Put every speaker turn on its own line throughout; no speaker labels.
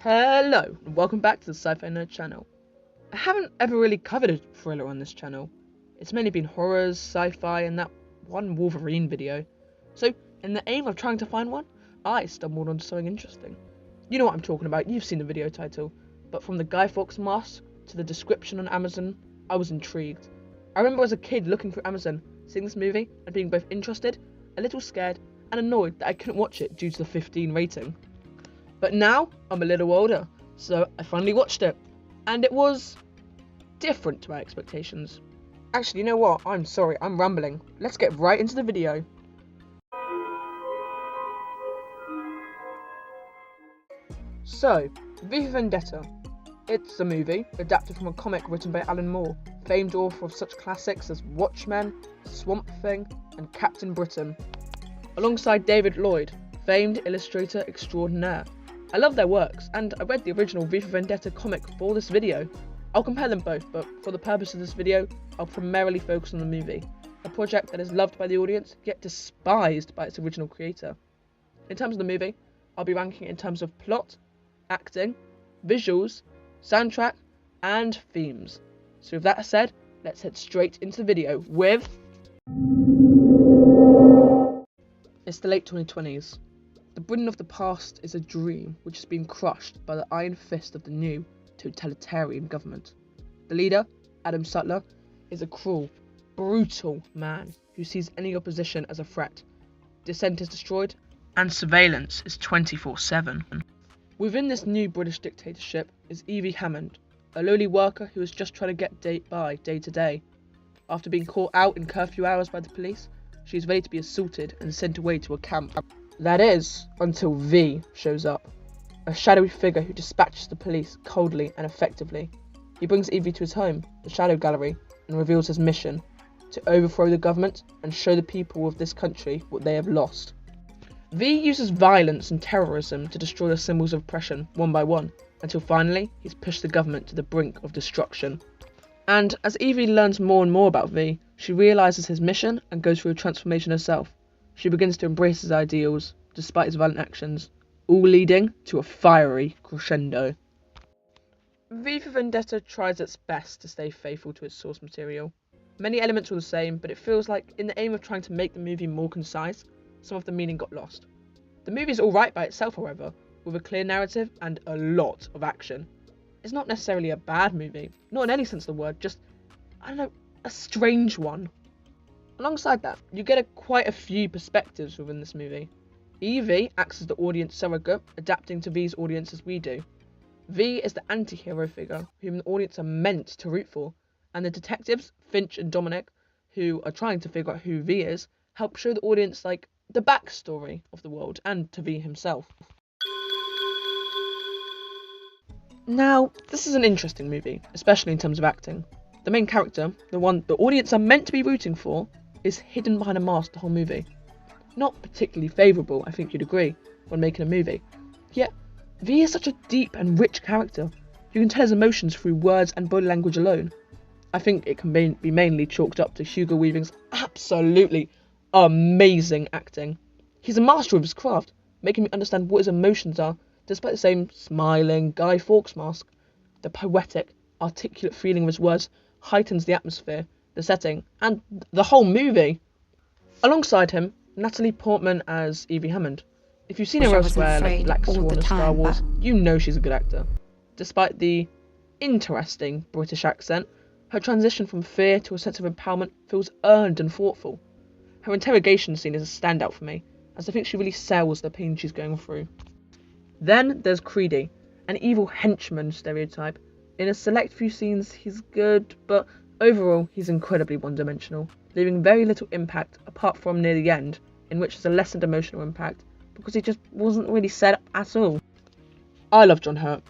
Hello, and welcome back to the Sci-Fi Nerd channel. I haven't ever really covered a thriller on this channel. It's mainly been horrors, sci-fi, and that one Wolverine video. So, in the aim of trying to find one, I stumbled onto something interesting. You know what I'm talking about, you've seen the video title, but from the Guy Fawkes mask to the description on Amazon, I was intrigued. I remember as a kid looking through Amazon, seeing this movie, and being both interested, a little scared, and annoyed that I couldn't watch it due to the 15 rating. But now, I'm a little older, so I finally watched it, and it was different to my expectations. Actually, you know what? I'm sorry, I'm rambling. Let's get right into the video. So, V For Vendetta. It's a movie adapted from a comic written by Alan Moore, famed author of such classics as Watchmen, Swamp Thing, and Captain Britain, alongside David Lloyd, famed illustrator extraordinaire. I love their works, and I read the original V For Vendetta comic for this video. I'll compare them both, but for the purpose of this video, I'll primarily focus on the movie, a project that is loved by the audience, yet despised by its original creator. In terms of the movie, I'll be ranking it in terms of plot, acting, visuals, soundtrack, and themes. So with that said, let's head straight into the video with... It's the late 2020s. The Britain of the past is a dream which has been crushed by the iron fist of the new totalitarian government. The leader, Adam Sutler, is a cruel, brutal man who sees any opposition as a threat. Dissent is destroyed, and surveillance is 24/7. Within this new British dictatorship is Evie Hammond, a lowly worker who is just trying to get day to day. After being caught out in curfew hours by the police, she is ready to be assaulted and sent away to a camp. That is, until V shows up, a shadowy figure who dispatches the police coldly and effectively. He brings Evie to his home, the Shadow Gallery, and reveals his mission, to overthrow the government and show the people of this country what they have lost. V uses violence and terrorism to destroy the symbols of oppression one by one, until finally he's pushed the government to the brink of destruction. And as Evie learns more and more about V, she realises his mission and goes through a transformation herself. She begins to embrace his ideals, despite his violent actions, all leading to a fiery crescendo. V For Vendetta tries its best to stay faithful to its source material. Many elements were the same, but it feels like, in the aim of trying to make the movie more concise, some of the meaning got lost. The movie is alright by itself, however, with a clear narrative and a lot of action. It's not necessarily a bad movie, not in any sense of the word, just, a strange one. Alongside that, you get quite a few perspectives within this movie. Evie acts as the audience surrogate, adapting to V's audience as we do. V is the anti-hero figure, whom the audience are meant to root for, and the detectives, Finch and Dominic, who are trying to figure out who V is, help show the audience, the backstory of the world, and to V himself. Now, this is an interesting movie, especially in terms of acting. The main character, the one the audience are meant to be rooting for, is hidden behind a mask the whole movie. Not particularly favourable, I think you'd agree, when making a movie. Yet, V is such a deep and rich character. You can tell his emotions through words and body language alone. I think it can be mainly chalked up to Hugo Weaving's absolutely amazing acting. He's a master of his craft, making me understand what his emotions are, despite the same smiling Guy Fawkes mask. The poetic, articulate feeling of his words heightens the atmosphere, the setting, and the whole movie. Alongside him, Natalie Portman as Evie Hammond. If you've seen her elsewhere, like Black Swan or Star Wars, you know she's a good actor. Despite the interesting British accent, her transition from fear to a sense of empowerment feels earned and thoughtful. Her interrogation scene is a standout for me, as I think she really sells the pain she's going through. Then there's Creedy, an evil henchman stereotype. In a select few scenes he's good, but overall he's incredibly one-dimensional, leaving very little impact apart from near the end, in which there's a lessened emotional impact, because he just wasn't really set up at all. I love John Hurt.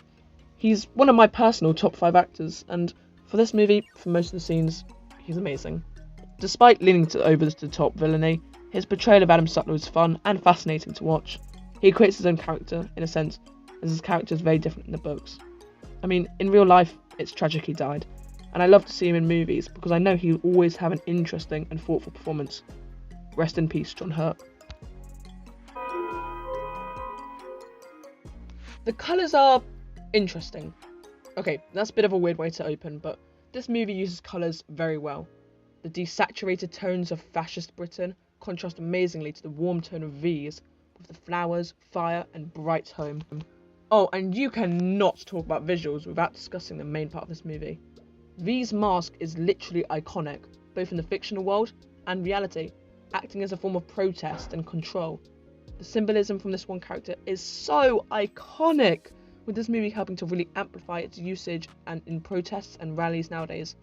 He's one of my personal top 5 actors, and for this movie, for most of the scenes, he's amazing. Despite leaning over the top villainy, his portrayal of Adam Sutler is fun and fascinating to watch. He creates his own character, in a sense, as his character is very different in the books. I mean, in real life, it's tragic he died, and I love to see him in movies because I know he'll always have an interesting and thoughtful performance. Rest in peace, John Hurt. The colours are Interesting. Okay, that's a bit of a weird way to open, but this movie uses colours very well. The desaturated tones of fascist Britain contrast amazingly to the warm tone of V's, with the flowers, fire, and bright home. Oh, and you cannot talk about visuals without discussing the main part of this movie. V's mask is literally iconic, both in the fictional world and reality, acting as a form of protest and control. The symbolism from this one character is so iconic, with this movie helping to really amplify its usage and in protests and rallies nowadays.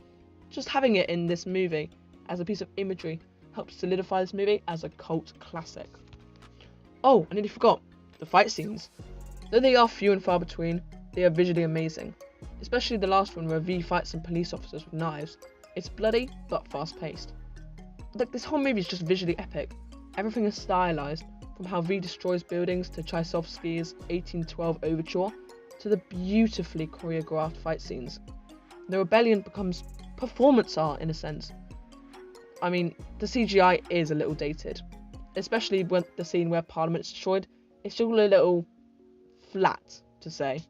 Just having it in this movie as a piece of imagery helps solidify this movie as a cult classic. Oh, I nearly forgot, the fight scenes. Though they are few and far between, they are visually amazing. Especially the last one where V fights some police officers with knives. It's bloody, but fast paced. Like, this whole movie is just visually epic. Everything is stylized, from how V destroys buildings to Tchaikovsky's 1812 overture, to the beautifully choreographed fight scenes. The rebellion becomes performance art in a sense. I mean, the CGI is a little dated, especially when the scene where Parliament is destroyed. It's still a little flat, to say.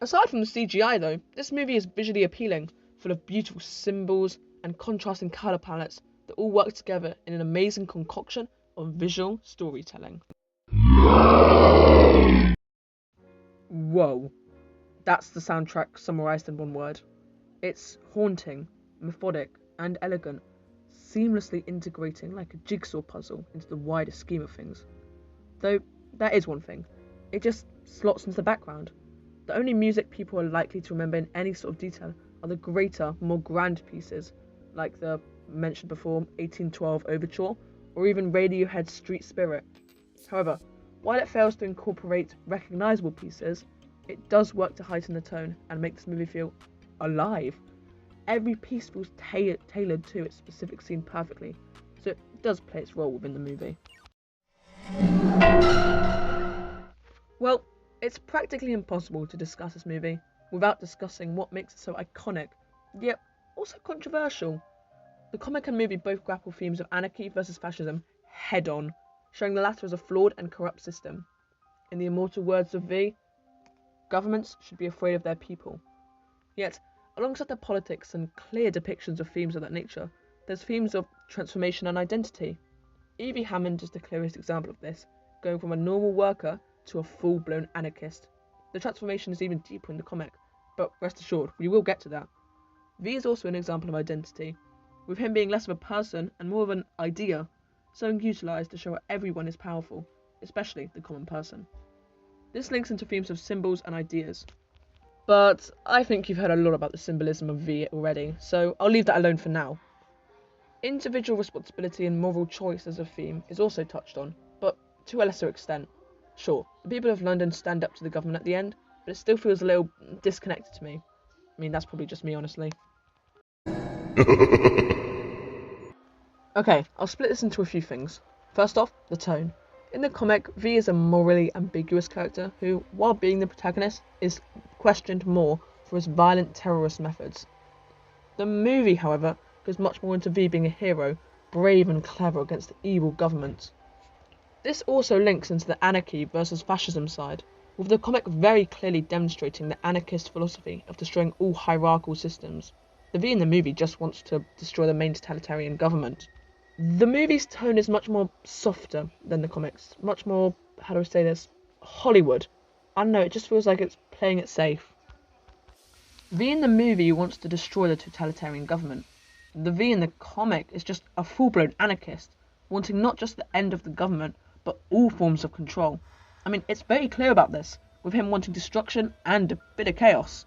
Aside from the CGI though, this movie is visually appealing, full of beautiful symbols and contrasting colour palettes that all work together in an amazing concoction of visual storytelling. Whoa, that's the soundtrack summarised in one word. It's haunting, methodic, and elegant, seamlessly integrating like a jigsaw puzzle into the wider scheme of things. Though, there is one thing, it just slots into the background. The only music people are likely to remember in any sort of detail are the greater, more grand pieces, like the mentioned before 1812 Overture, or even Radiohead's Street Spirit. However, while it fails to incorporate recognisable pieces, it does work to heighten the tone and make this movie feel alive. Every piece feels tailored to its specific scene perfectly, so it does play its role within the movie. Well, it's practically impossible to discuss this movie without discussing what makes it so iconic, yet also controversial. The comic and movie both grapple themes of anarchy versus fascism head on, showing the latter as a flawed and corrupt system. In the immortal words of V, governments should be afraid of their people. Yet, alongside the politics and clear depictions of themes of that nature, there's themes of transformation and identity. Evie Hammond is the clearest example of this, going from a normal worker to a full-blown anarchist. The transformation is even deeper in the comic, but rest assured, we will get to that. V is also an example of identity, with him being less of a person and more of an idea, something utilised to show how everyone is powerful, especially the common person. This links into themes of symbols and ideas. But I think you've heard a lot about the symbolism of V already, so I'll leave that alone for now. Individual responsibility and moral choice as a theme is also touched on, but to a lesser extent. Sure, the people of London stand up to the government at the end, but it still feels a little disconnected to me. I mean, that's probably just me, honestly. Okay, I'll split this into a few things. First off, the tone. In the comic, V is a morally ambiguous character who, while being the protagonist, is questioned more for his violent terrorist methods. The movie, however, goes much more into V being a hero, brave and clever against the evil government. This also links into the anarchy versus fascism side, with the comic very clearly demonstrating the anarchist philosophy of destroying all hierarchical systems. The V in the movie just wants to destroy the main totalitarian government. The movie's tone is much more softer than the comics, much more, how do I say this, Hollywood. I don't know, it just feels like it's playing it safe. V in the movie wants to destroy the totalitarian government. The V in the comic is just a full-blown anarchist, wanting not just the end of the government, but all forms of control. I mean, it's very clear about this, with him wanting destruction and a bit of chaos.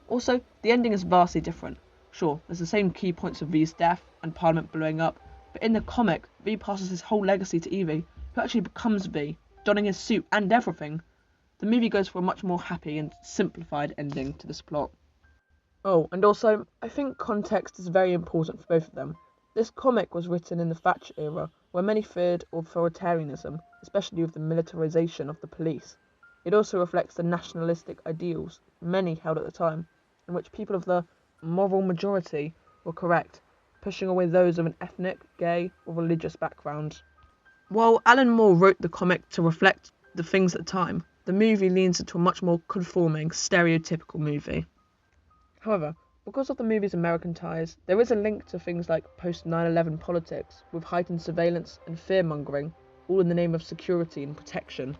Also, the ending is vastly different. Sure, there's the same key points of V's death and Parliament blowing up, but in the comic, V passes his whole legacy to Evie, who actually becomes V, donning his suit and everything. The movie goes for a much more happy and simplified ending to this plot. Oh, and also, I think context is very important for both of them. This comic was written in the Thatcher era, where many feared authoritarianism, especially with the militarisation of the police. It also reflects the nationalistic ideals many held at the time, in which people of the moral majority were correct, pushing away those of an ethnic, gay, or religious background. While Alan Moore wrote the comic to reflect the things at the time, the movie leans into a much more conforming, stereotypical movie. However, because of the movie's American ties, there is a link to things like post-9/11 politics, with heightened surveillance and fear-mongering, all in the name of security and protection.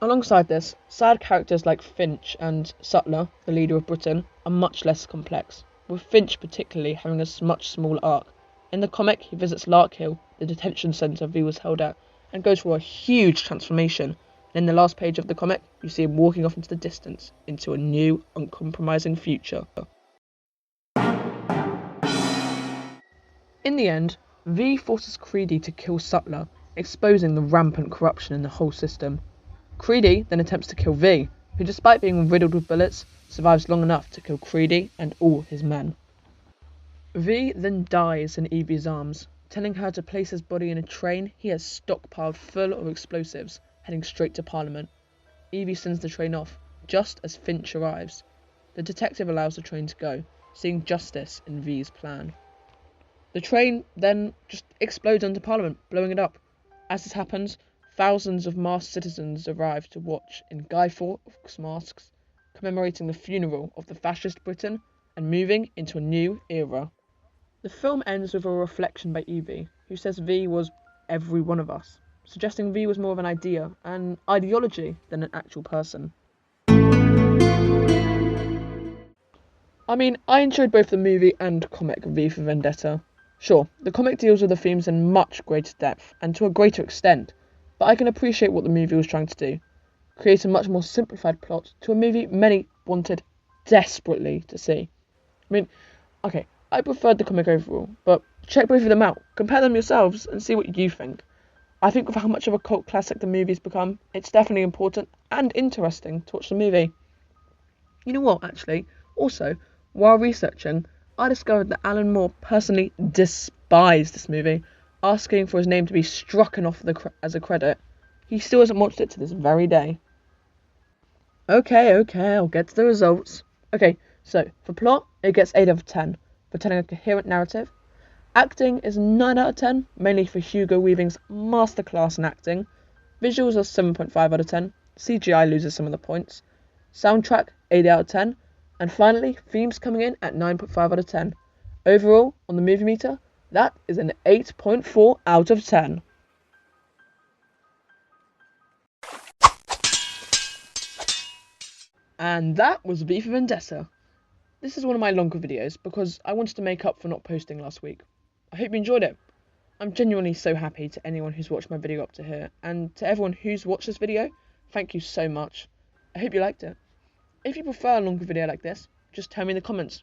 Alongside this, side characters like Finch and Sutler, the leader of Britain, are much less complex, with Finch particularly having a much smaller arc. In the comic, he visits Larkhill, the detention centre V was held at, and goes through a huge transformation. And in the last page of the comic, you see him walking off into the distance, into a new, uncompromising future. In the end, V forces Creedy to kill Sutler, exposing the rampant corruption in the whole system. Creedy then attempts to kill V, who despite being riddled with bullets, survives long enough to kill Creedy and all his men. V then dies in Evie's arms, telling her to place his body in a train he has stockpiled full of explosives, heading straight to Parliament. Evie sends the train off, just as Finch arrives. The detective allows the train to go, seeing justice in V's plan. The train then just explodes under Parliament, blowing it up. As this happens, thousands of masked citizens arrive to watch in Guy Fawkes masks, commemorating the funeral of the fascist Britain and moving into a new era. The film ends with a reflection by Evie, who says V was every one of us, suggesting V was more of an idea, an ideology, than an actual person. I mean, I enjoyed both the movie and comic V for Vendetta. Sure, the comic deals with the themes in much greater depth and to a greater extent, but I can appreciate what the movie was trying to do. Create a much more simplified plot to a movie many wanted desperately to see. I mean, okay, I preferred the comic overall, but check both of them out, compare them yourselves, and see what you think. I think with how much of a cult classic the movie's become, it's definitely important and interesting to watch the movie. You know what, actually? Also, while researching, I discovered that Alan Moore personally despised this movie, asking for his name to be struck off as a credit. He still hasn't watched it to this very day. Okay, I'll get to the results. Okay, so for plot, it gets 8 out of 10, for telling a coherent narrative. Acting is 9 out of 10, mainly for Hugo Weaving's masterclass in acting. Visuals are 7.5 out of 10, CGI loses some of the points. Soundtrack, 8 out of 10. And finally, themes coming in at 9.5 out of 10. Overall, on the movie meter, that is an 8.4 out of 10. And that was V for Vendetta. This is one of my longer videos because I wanted to make up for not posting last week. I hope you enjoyed it. I'm genuinely so happy to anyone who's watched my video up to here, and to everyone who's watched this video, thank you so much. I hope you liked it. If you prefer a longer video like this, just tell me in the comments.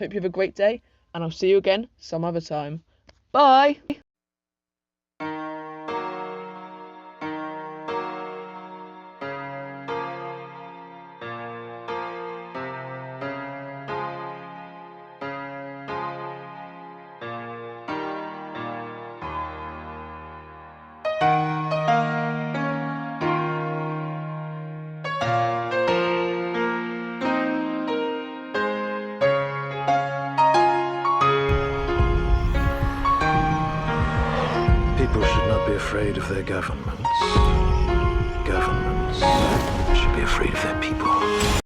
Hope you have a great day, and I'll see you again some other time. Bye!
People should not be afraid of their governments. Governments should be afraid of their people.